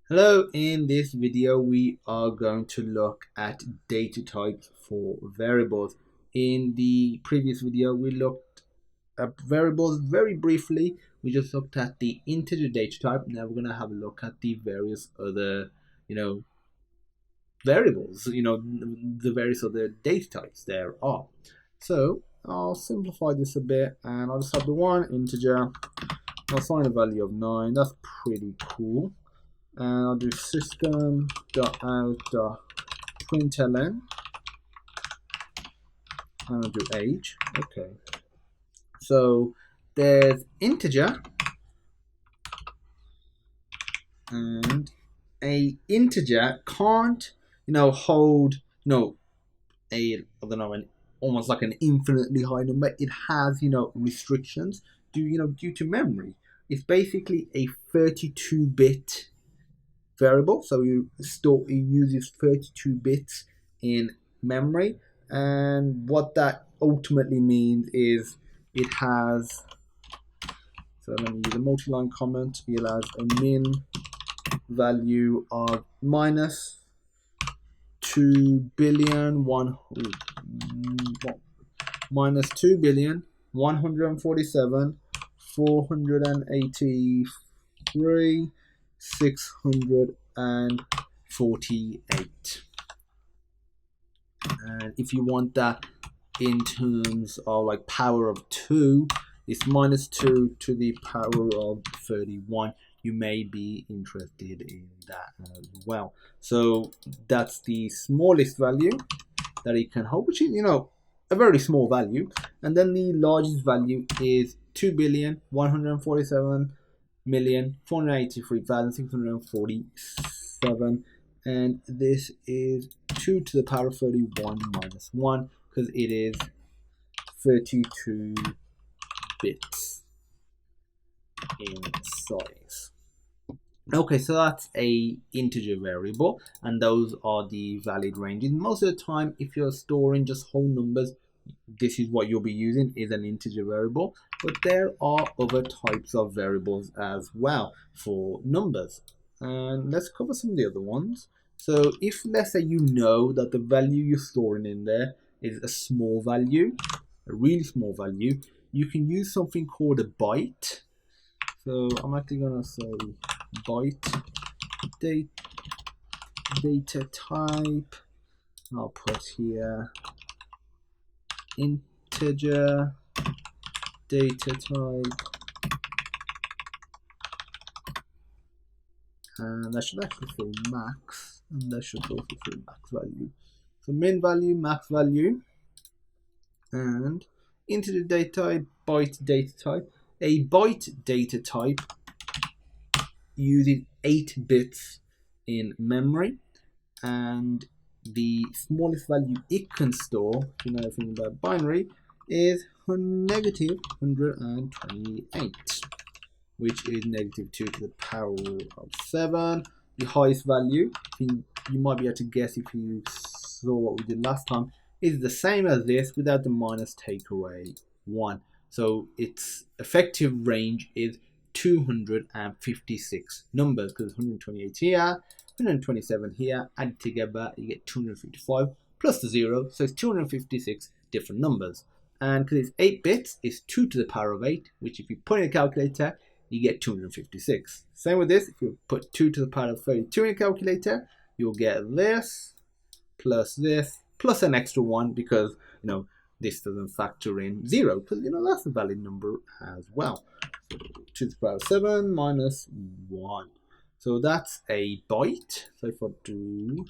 Hello, in this video we are going to look at data types for variables. In the previous video we looked at variables very briefly. We just looked at the integer data type. Now we're going to have a look at the various other, variables, the various other data types there are. So I'll simplify this a bit and I'll just have the one integer. I'll assign a value of 9. That's pretty cool. And I'll do system.out.println and I'll do age. Okay. So there's integer, and a integer can't, hold, I don't know, almost like an infinitely high number. It has, restrictions due to memory. It's basically a 32-bit variable, so it uses 32 bits in memory, and what that ultimately means is it has, so let me use a multi-line comment, it has a min value of minus 2 billion 147 483 648. And if you want that in terms of like power of 2, it's minus 2 to the power of 31. You may be interested in that as well. So that's the smallest value that it can hold, which is, a very small value. And then the largest value is 2,147,483,647, and this is 2 to the power of 31 minus 1 because it is 32 bits in size. Okay, so that's a integer variable, and those are the valid ranges. Most of the time, if you're storing just whole numbers, this is what you'll be using, is an integer variable. But there are other types of variables as well for numbers, and let's cover some of the other ones. So if, let's say, you know that the value you're storing in there is a small value, a really small value, you can use something called a byte. So I'm actually gonna say byte data type. I'll put here integer data type, and that should actually say max, and that should also say max value. So min value, max value, and integer data type, byte data type. A byte data type uses 8 bits in memory, and the smallest value it can store, if you know anything about binary, is negative 128, which is negative 2 to the power of 7. The highest value, you might be able to guess if you saw what we did last time, is the same as this without the minus take away 1. So its effective range is 256 numbers, because 128 here, 127 here, added together you get 255 plus the 0, so it's 256 different numbers. And because it's 8 bits, it's 2 to the power of 8, which if you put in a calculator, you get 256. Same with this, if you put 2 to the power of 32 in a calculator, you'll get this, plus an extra 1, because, this doesn't factor in 0, because, that's a valid number as well. So 2 to the power of 7 minus 1. So that's a byte. So if I do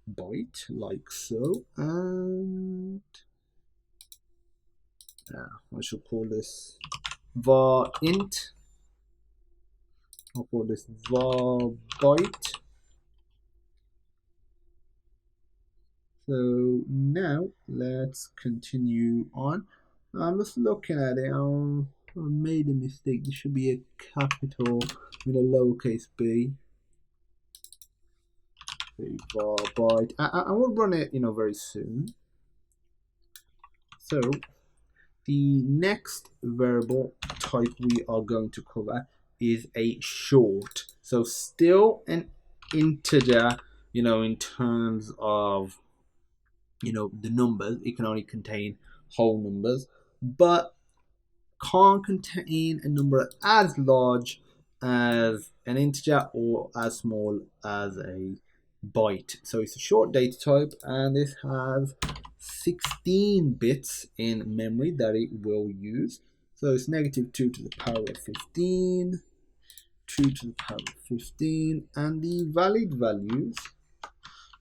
byte like so, and I should call this var int. I'll call this var byte. So now let's continue on. I'm just looking at it. I made a mistake. This should be a capital with a lowercase b. Var byte. I will run it, very soon. So the next variable type we are going to cover is a short So still an integer, in terms of, the numbers. It can only contain whole numbers, but can't contain a number as large as an integer or as small as a byte. So it's a short data type, and this has 16 bits in memory that it will use. So it's -2 to the power of 15, 2 to the power of 15, and the valid values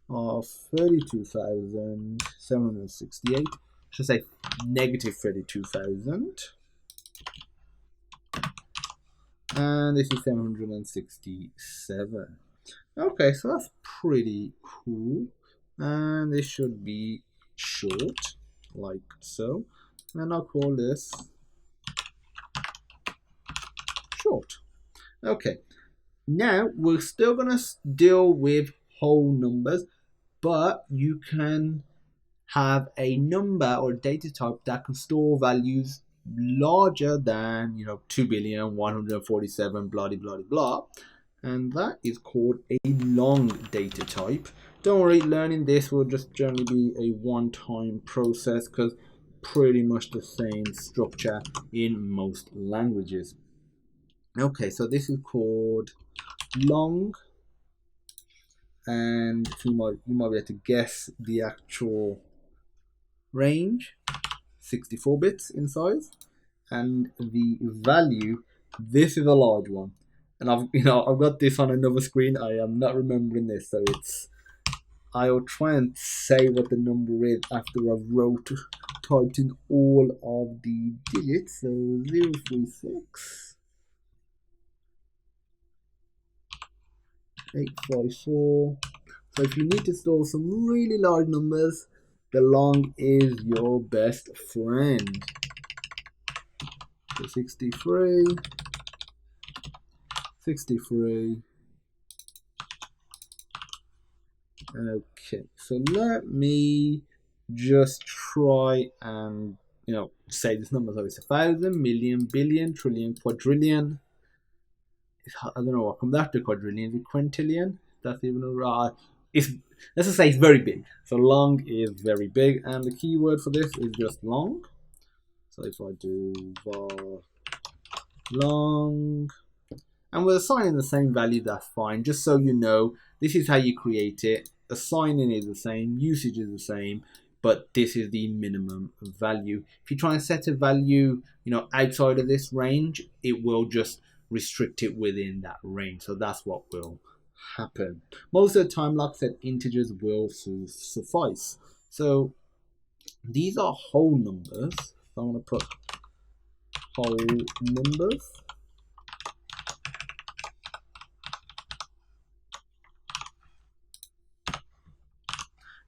are 32,768. I should say -32,000. And this is 767. Okay, so that's pretty cool. And this should be short, like so. And I'll call this short. Okay, now we're still going to deal with whole numbers, but you can have a number or data type that can store values larger than 2,147 blah blah blah, and that is called a long data type. Don't worry, learning this will just generally be a one-time process because pretty much the same structure in most languages. Okay, so this is called long, and you might be able to guess the actual range. 64 bits in size, and the value, this is a large one, and I've got this on another screen. I am not remembering this, so I'll try and say what the number is after I've typed in all of the digits. So 036 854. So if you need to store some really large numbers, the long is your best friend. So 63. Okay, so let me just try and say this number. So it's 1,000, million, billion, trillion, quadrillion. I don't know what comes after quadrillion. Is it quintillion? That's even right. Let's just say it's very big. So long is very big, and the keyword for this is just long. So if I do var long, and we're assigning the same value, that's fine. Just so you know, this is how you create it. Assigning is the same, usage is the same, but this is the minimum value. If you try and set a value, outside of this range, it will just restrict it within that range. So that's what will happen. Most of the time, like I said, integers will suffice. So these are whole numbers. So I'm going to put whole numbers.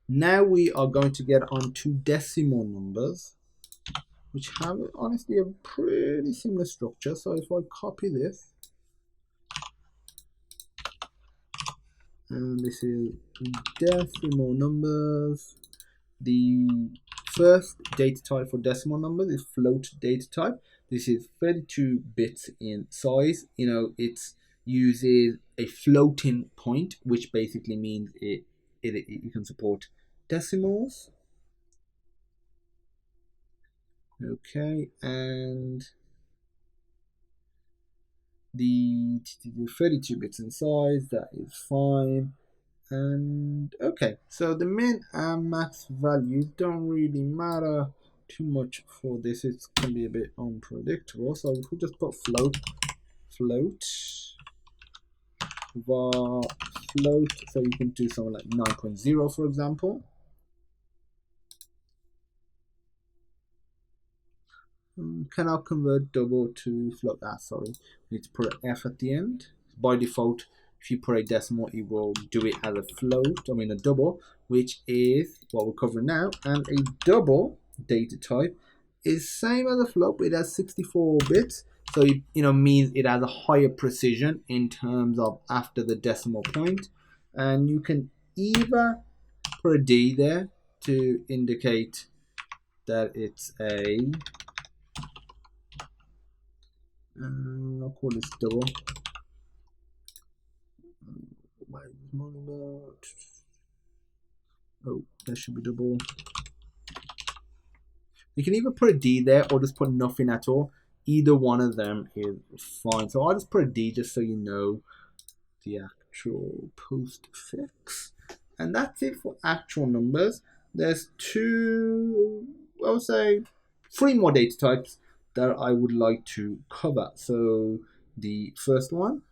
Now we are going to get on to decimal numbers, which have honestly a pretty similar structure. So if I copy this, and this is decimal numbers, the first data type for decimal numbers is float data type. This is 32 bits in size. It uses a floating point, which basically means it can support decimals. Okay, and the 32 bits in size, that is fine. And okay, so the min and max values don't really matter too much for this. It can be a bit unpredictable, so we just put float var float, so you can do something like 9.0 for example. Cannot convert double to float. Sorry, we need to put an F at the end. By default, if you put a decimal, it will do it as a float, a double, which is what we're covering now. And a double data type is same as a float, but it has 64 bits. So it means it has a higher precision in terms of after the decimal point. And you can either put a D there to indicate that it's a I'll call this double. Oh, there should be double. You can either put a D there or just put nothing at all. Either one of them is fine. So I'll just put a D just so you know the actual postfix. And that's it for actual numbers. There's I would say 3 more data types that I would like to cover. So the first one,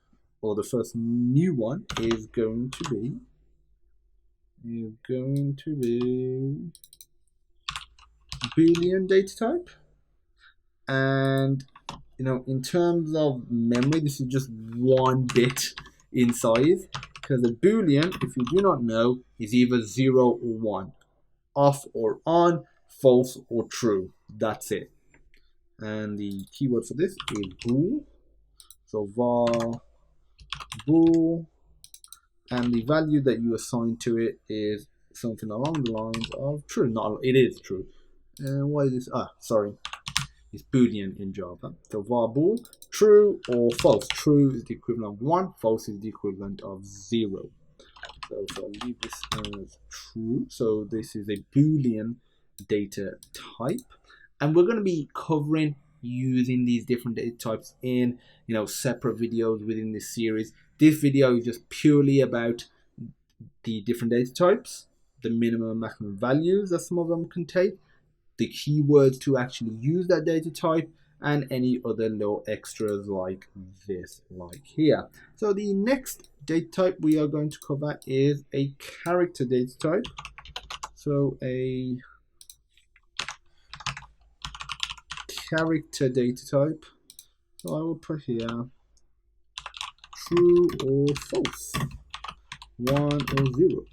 or the first new one, is going to be Boolean data type. And in terms of memory, this is just 1 bit in size, because a Boolean, if you do not know, is either 0 or 1, off or on, false or true. That's it. And the keyword for this is bool. So var bool, and the value that you assign to it is something along the lines of true. Not, it is true. And why is this? Sorry. It's Boolean in Java. So var bool, true or false. True is the equivalent of 1, false is the equivalent of 0. So I'll leave this as true. So this is a Boolean data type. And we're going to be covering using these different data types in separate videos within this series. This video is just purely about the different data types, the minimum and maximum values that some of them can take, the keywords to actually use that data type, and any other little extras like this, like here. So the next data type we are going to cover is a character data type. So a character data type. So I will put here true or false, 1 or 0.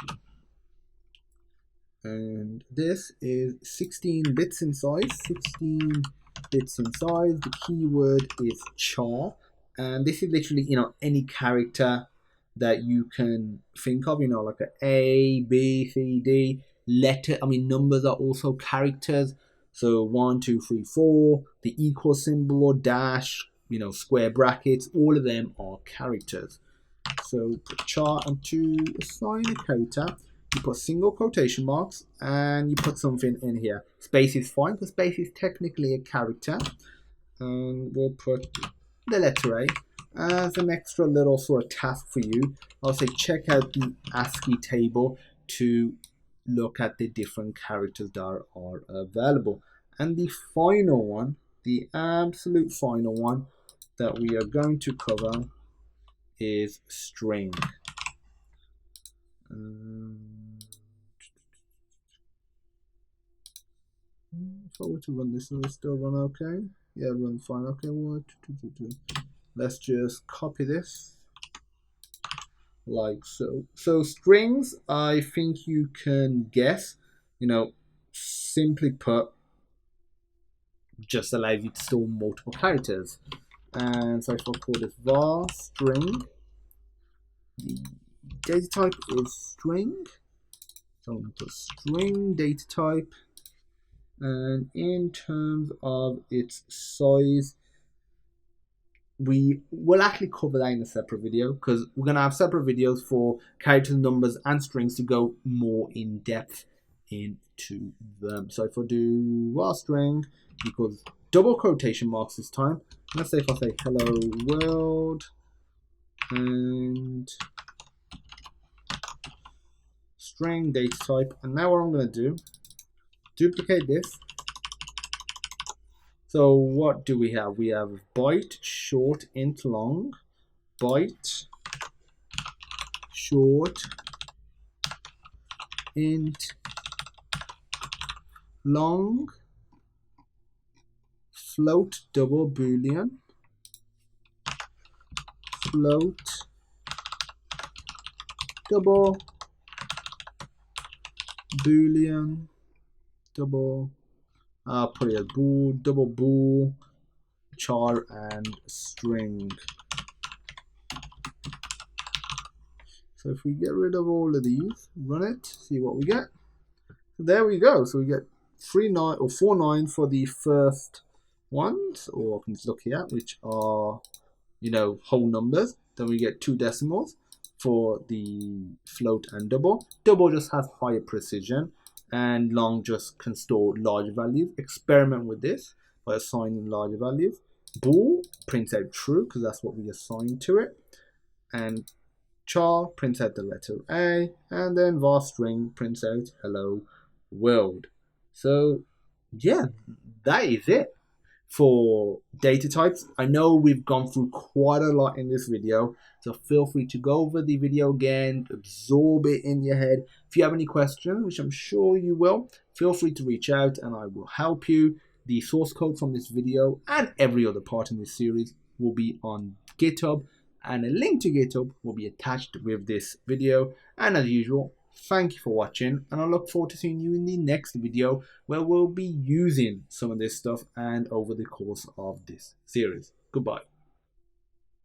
And this is 16 bits in size. 16 bits in size. The keyword is char, and this is literally any character that you can think of. Like A, B, C, D. Numbers are also characters. So 1, 2, 3, 4. The equal symbol or dash. Square brackets. All of them are characters. So put char, and to assign a character, you put single quotation marks and you put something in here. Space is fine because space is technically a character. And we'll put the letter A as an extra little sort of task for you. I'll say check out the ASCII table to look at the different characters that are available. And the final one, the absolute final one that we are going to cover is string. If I were to run this, will it still run okay? Yeah, run fine. Okay, let's just copy this like so. So strings, I think you can guess, simply put, just allows you to store multiple characters. And so if I call this var string, the data type is string. So I'm going to put string data type. And in terms of its size, we will actually cover that in a separate video, because we're going to have separate videos for characters, numbers, and strings to go more in depth into them. So if I do var string equals double quotation marks this time, let's say if I say hello world and string data type, and now what I'm going to do, duplicate this. So what do we have? We have byte short int long, byte short int long, float double boolean, float double boolean, double, put it as bool, double bool, char, and string. So if we get rid of all of these, run it, see what we get. So there we go. So we get 3 9 or 4 9 for the first ones, or I can just look here, which are whole numbers. Then we get 2 decimals. for the float and double. Double just has higher precision, and long just can store large values. Experiment with this by assigning larger values. Bool prints out true because that's what we assigned to it, and char prints out the letter A, and then var string prints out hello world. So yeah, that is it for data types. I know we've gone through quite a lot in this video, so feel free to go over the video again, absorb it in your head. If you have any questions, which I'm sure you will, feel free to reach out and I will help you. The source code from this video and every other part in this series will be on GitHub, and a link to GitHub will be attached with this video. And as usual, thank you for watching, and I look forward to seeing you in the next video where we'll be using some of this stuff and over the course of this series. Goodbye.